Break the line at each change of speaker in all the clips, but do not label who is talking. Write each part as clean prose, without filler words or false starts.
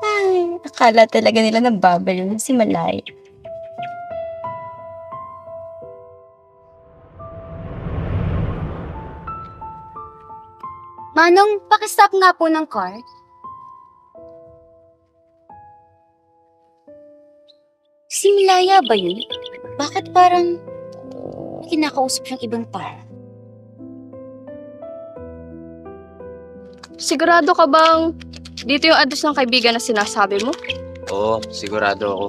Ay, akala talaga nila nababaliw na si Malay.
Manong, pakistop nga po ng car. Si Milaya ba yun? Bakit parang may kinakausap siyang ibang tao?
Sigurado ka bang dito yung address ng kaibigan na sinasabi mo?
Oo, sigurado ako.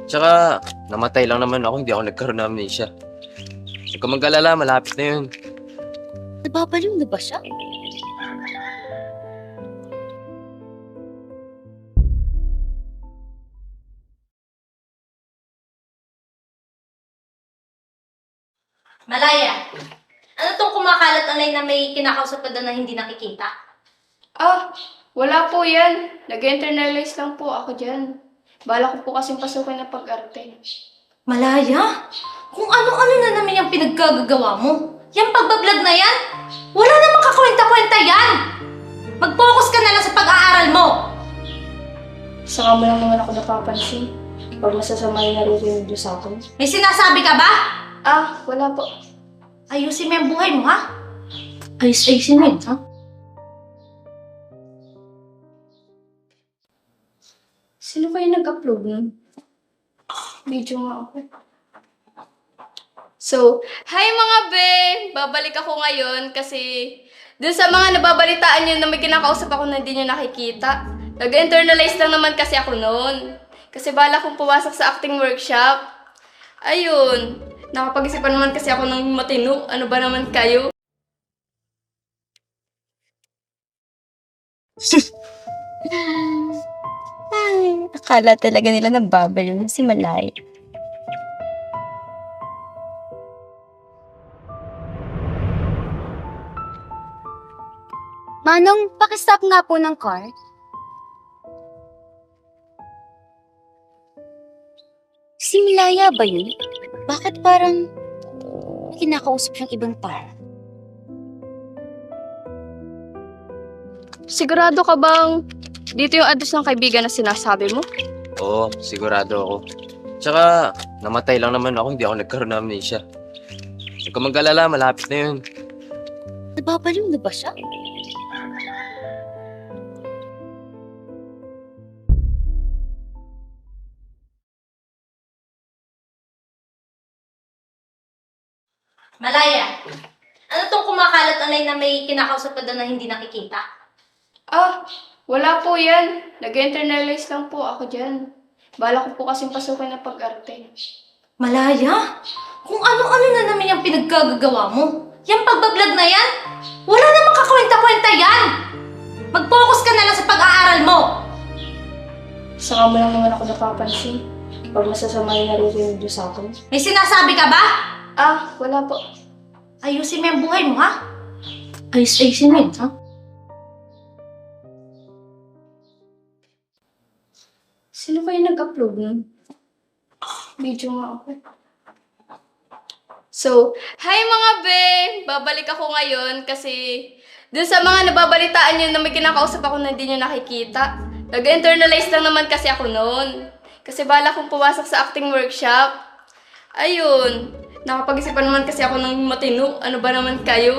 Tsaka, namatay lang naman ako, hindi ako nagkaroon ng amnesia. Huwag ka mag-alala, malapit na yun.
Nababaliw na ba siya?
Malaya, ano tong kumakalat online na may kinakausap ka doon na hindi nakikita?
Wala po yan. Nag-internalize lang po ako dyan. Bala ko po kasing pasukin ng pag-arte.
Malaya, kung ano-ano na naman yung pinaggagawa mo. Yung pagbablog na yan, wala namang kakwenta-kwenta yan! Mag-focus ka na lang sa pag-aaral mo!
Saka mo lang naman ako napapansin. Pag masasama yung naririnig niyo sa akin.
May sinasabi ka ba?
Wala po.
Ayusin mo yung buhay mo, ha? Ayusin mo yun, ha?
Sino kayo nag-upload nun? Video nga ako. So, hi mga be! Babalik ako ngayon kasi dun sa mga nababalitaan nyo na may kinakausap ako na hindi nyo nakikita. Nag-internalize lang naman kasi ako noon. Kasi bala kong pumasok sa acting workshop. Ayun. Nakapag-isipan naman kasi ako ng matino. Ano ba naman kayo?
Ay, akala talaga nila nababaliw na si Malay.
Manong, pakistop nga po ng car. Si Milaya ba yun? Bakit parang may kinakausap siyang ibang tao?
Sigurado ka bang dito yung address ng kaibigan na sinasabi mo?
Oo, sigurado ako. Tsaka, namatay lang naman ako, hindi ako nagkaroon ng amnesia. Huwag ka mag-alala, malapit na yun.
Nababaliw na ba siya?
Malaya, ano tong kumakalat online na may kinakausap ka doon na hindi nakikita?
Wala po yan. Nag-internalize lang po ako dyan. Bala ko po kasing pasukin ng pag-arte.
Malaya, kung ano-ano na naman yung pinaggagawa mo. Yung pagbablog na yan, wala namang kakwenta-kwenta yan! Mag-focus ka na lang sa pag-aaral mo!
Saka mo lang naman ako napapansin. Pag masasama yung naririnig niyo sa akin.
May sinasabi ka ba?
Wala po.
Ayusin mo yung buhay mo, ha? Ayusin mo yun, ha?
Sino kayo nag-upload nun? Video nga ako. So, hi mga be! Babalik ako ngayon kasi dun sa mga nababalitaan nyo na may kinakausap ako na hindi nyo nakikita. Nag-internalize lang naman kasi ako noon. Kasi bala kong pumasok sa acting workshop. Ayun. Nakapag-isipan naman kasi ako ng matino. Ano ba naman kayo?